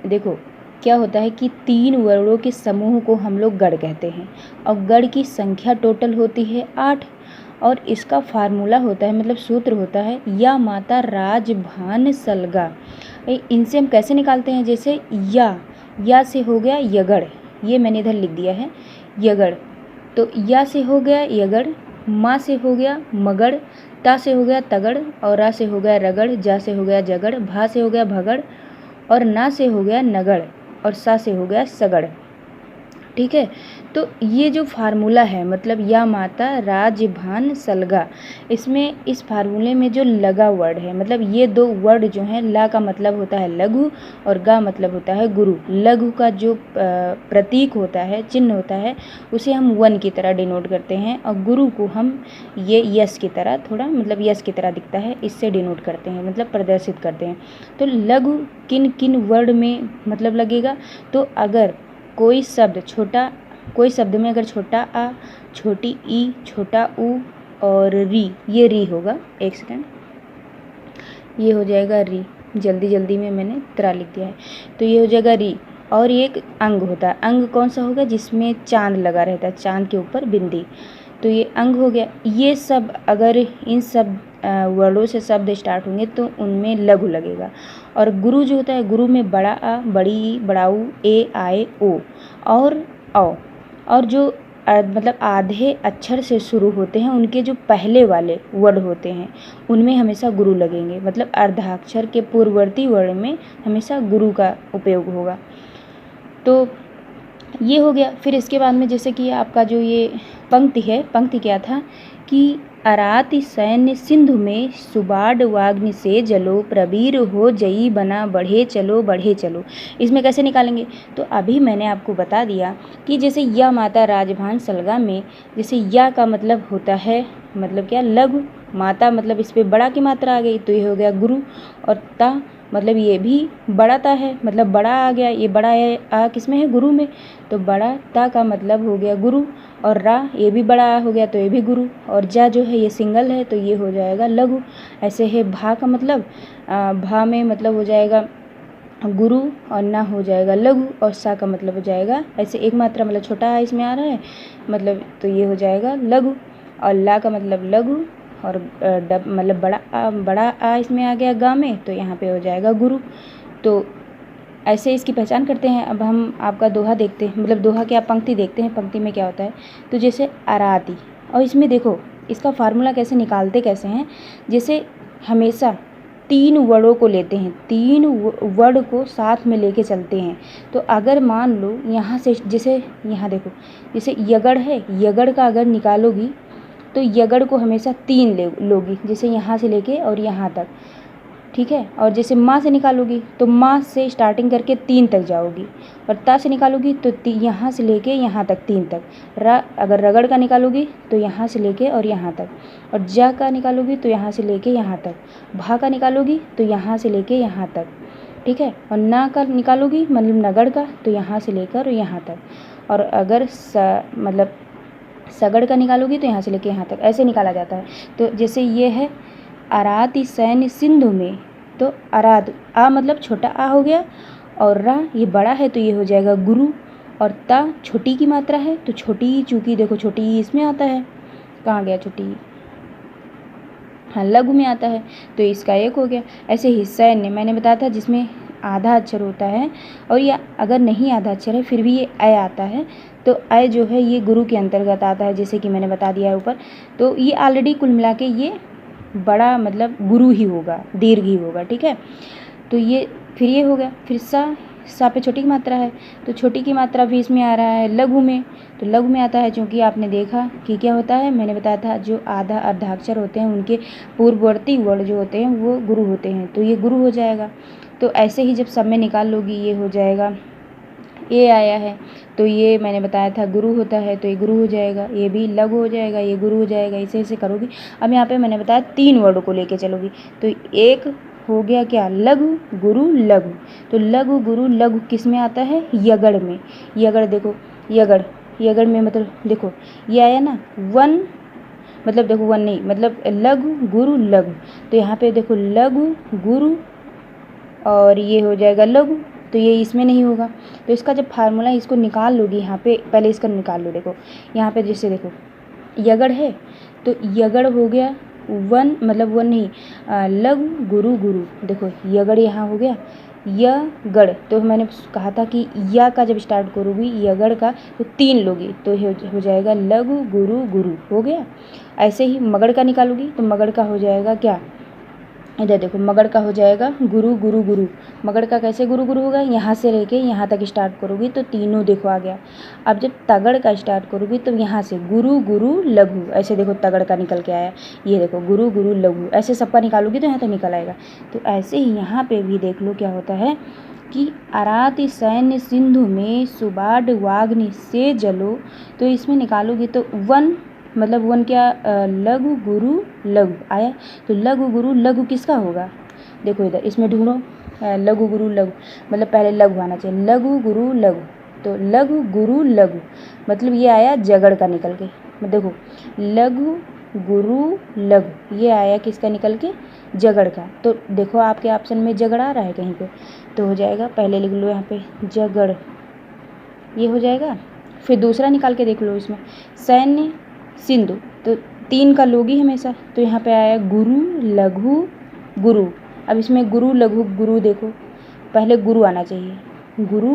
देखो क्या होता है कि 3 वर्णों के समूह को हम लोग गढ़ कहते हैं और गढ़ की संख्या टोटल होती है 8 और इसका फार्मूला होता है मतलब सूत्र होता है या माता राज भान सलगा। इनसे हम कैसे निकालते हैं, जैसे या से हो गया यगड़, ये मैंने इधर लिख दिया है यगड़, तो या से हो गया यगड़, माँ से हो गया मगड़, ता से हो गया तगड़ और रा से हो गया रगड़, जा से हो गया जगड़, भा से हो गया भगड़ और ना से हो गया नगड़ और सा से हो गया सगड़। ठीक है, तो ये जो फार्मूला है मतलब या माता राज भान सलगा, इसमें इस फार्मूले में जो लगा वर्ड है मतलब ये 2 वर्ड जो हैं, ला का मतलब होता है लघु और गा मतलब होता है गुरु। लघु का जो प्रतीक होता है, चिन्ह होता है, उसे हम 1 की तरह डिनोट करते हैं और गुरु को हम ये यस की तरह, थोड़ा मतलब यस की तरह दिखता है, इससे डिनोट करते हैं मतलब प्रदर्शित करते हैं। तो लघु किन किन वर्ड में मतलब लगेगा, तो अगर कोई शब्द में अगर छोटा आ, छोटी ई, छोटा ऊ और री, ये री होगा, एक सेकंड, ये हो जाएगा री, जल्दी में मैंने त्रा लिख दिया है, तो ये हो जाएगा री। और ये एक अंग होता है, अंग कौन सा होगा, जिसमें चांद लगा रहता है, चांद के ऊपर बिंदी, तो ये अंग हो गया। ये सब अगर इन सब वर्डों से शब्द स्टार्ट होंगे तो उनमें लघु लगेगा। और गुरु जो होता है, गुरु में बड़ा आ, बड़ी ई, बड़ा ऊ, ए, आए, ओ और औ, और जो मतलब आधे अक्षर से शुरू होते हैं उनके जो पहले वाले वर्ड होते हैं उनमें हमेशा गुरु लगेंगे, मतलब अर्धाक्षर के पूर्ववर्ती वर्ड में हमेशा गुरु का उपयोग होगा। तो ये हो गया। फिर इसके बाद में जैसे कि आपका जो ये पंक्ति है, पंक्ति क्या था कि अराति सैन्य सिंधु में सुबाड वाग्नि से जलो, प्रवीर हो जई बना बढ़े चलो। इसमें कैसे निकालेंगे, तो अभी मैंने आपको बता दिया कि जैसे या माता राजभान सलगा में जैसे या का मतलब होता है मतलब क्या, लघु, माता मतलब इस पर बड़ा की मात्रा आ गई तो ये हो गया गुरु, और ता मतलब ये भी बड़ा ता है मतलब बड़ा आ गया, ये बड़ा है आ किस में है, गुरु में, तो बड़ा ता का मतलब हो गया गुरु, और रा ये भी बड़ा आ हो गया तो ये भी गुरु, और जा जो है ये सिंगल है तो ये हो जाएगा लघु। ऐसे है भा का मतलब भा में मतलब हो जाएगा गुरु और ना हो जाएगा लघु, और सा का मतलब हो जाएगा ऐसे एक मात्रा मतलब छोटा आ इसमें आ रहा है मतलब, तो ये हो जाएगा लघु, और ला का मतलब लघु और मतलब बड़ा आ इसमें आ गया गा में तो यहाँ पे हो जाएगा गुरु। तो ऐसे इसकी पहचान करते हैं। अब हम आपका दोहा देखते हैं, मतलब दोहा क्या, पंक्ति देखते हैं, पंक्ति में क्या होता है। तो जैसे अराती, और इसमें देखो इसका फार्मूला कैसे निकालते कैसे हैं, जैसे हमेशा 3 वर्डों को लेते हैं, 3 वर्ड को साथ में लेके चलते हैं। तो अगर मान लो यहाँ से, जैसे यहाँ देखो जैसे यगड़ है, यगड़ का अगर निकालोगी तो यगड़ को हमेशा 3 लोगी, जैसे यहाँ से लेके और यहाँ तक, ठीक है। और जैसे माँ से निकालोगी तो माँ से स्टार्टिंग करके 3 तक जाओगी, और ता से निकालोगी तो यहाँ से लेके यहाँ तक 3 तक। अगर रगड़ का निकालोगी तो यहाँ से लेके और यहाँ तक, और जा का निकालोगी तो यहाँ से लेके यहाँ तक, भा का निकालोगी तो यहाँ से लेके यहाँ तक, ठीक है। और ना का निकालोगी मतलब नगड़ का तो यहाँ से लेकर यहाँ तक, और अगर मतलब सगड़ का निकालोगी तो यहाँ से लेके यहाँ तक, ऐसे निकाला जाता है। तो जैसे ये है अराति सैन्य सिंधु में, तो अराद आ मतलब छोटा आ हो गया, और रा ये बड़ा है तो ये हो जाएगा गुरु, और ता छोटी की मात्रा है तो छोटी, चूँकि देखो छोटी इसमें आता है, कहाँ गया छोटी, हाँ लघु में आता है तो इसका एक हो गया। ऐसे ही सैन्य मैंने बताया था जिसमें आधा अक्षर होता है, और ये अगर नहीं आधा अक्षर है फिर भी ये अय आता है, तो अय जो है ये गुरु के अंतर्गत आता है, जैसे कि मैंने बता दिया है ऊपर। तो ये ऑलरेडी कुल मिला के ये बड़ा मतलब गुरु ही होगा, दीर्घ ही होगा, ठीक है। तो ये फिर ये हो गया। फिर सा पे छोटी की मात्रा है तो छोटी की मात्रा भी इसमें आ रहा है लघु में, तो लघु में आता है क्योंकि आपने देखा कि क्या होता है, मैंने बताया था जो आधा अर्धाक्षर होते हैं उनके पूर्ववर्ती वर्ण जो होते हैं वो गुरु होते हैं, तो ये गुरु हो जाएगा। तो ऐसे ही जब सब में निकाल लोगी ये हो जाएगा, ये आया है तो ये मैंने बताया था गुरु होता है तो ये गुरु हो जाएगा, ये भी लघु हो जाएगा, ये गुरु हो जाएगा, ऐसे ऐसे करोगी। अब यहाँ पे मैंने बताया 3 वर्डों को लेके चलोगी, तो एक हो गया क्या, लघु गुरु लघु। तो लघु गुरु लघु किस में आता है, यगड़ में। यगड़ देखो यगड़ में मतलब देखो ये आया ना 1, मतलब देखो 1 नहीं, मतलब लघु गुरु लघु, तो यहाँ पे देखो लघु गुरु और ये हो जाएगा लघु, तो ये इसमें नहीं होगा। तो इसका जब फार्मूला है इसको निकाल लोगी यहाँ पे, पहले इसका निकाल लो। देखो यहाँ पे जैसे देखो यगड़ है तो यगड़ हो गया वन, मतलब वन नहीं, लघु गुरु गुरु। देखो यगड़ यहाँ हो गया, यगड़ तो मैंने कहा था कि या का जब स्टार्ट करोगी यगड़ का तो 3 लोगी तो हो जाएगा लघु गुरु गुरु, हो गया। ऐसे ही मगड़ का निकालोगी तो मगड़ का हो जाएगा क्या, इधर देखो मगड़ का हो जाएगा गुरु गुरु गुरु। मगड़ का कैसे गुरु गुरु होगा, यहाँ से लेके यहाँ तक स्टार्ट करोगी तो तीनों देखो आ गया। अब जब तगड़ का स्टार्ट करोगी तो यहाँ से गुरु गुरु लघु, ऐसे देखो तगड़ का निकल के आया, ये देखो गुरु गुरु लघु, ऐसे सबका निकालोगी तो यहाँ तक निकल आएगा। तो ऐसे ही यहाँ पे भी देख लो क्या होता है कि अराति सैन्य सिंधु में सुबाड वाग्नि से जलो, तो इसमें निकालोगी तो वन, मतलब वन क्या, लघु गुरु लघु आया। तो लघु गुरु लघु किसका होगा, देखो इधर इसमें ढूंढो, लघु गुरु लघु, मतलब पहले लघु आना चाहिए, लघु गुरु लघु। तो लघु गुरु लघु मतलब ये आया जगड़ का निकल के, देखो लघु गुरु लघु ये आया किसका निकल के, जगड़ का। तो देखो आपके ऑप्शन में जगड़ आ रहा है कहीं पे, तो हो जाएगा, पहले लिख लो यहाँ पे जगड़, ये हो जाएगा। फिर दूसरा निकाल के देख लो, इसमें सैन्य सिंधु तो 3 का लोगी हमेशा, तो यहाँ पे आया गुरु लघु गुरु। अब इसमें गुरु लघु गुरु देखो, पहले गुरु आना चाहिए, गुरु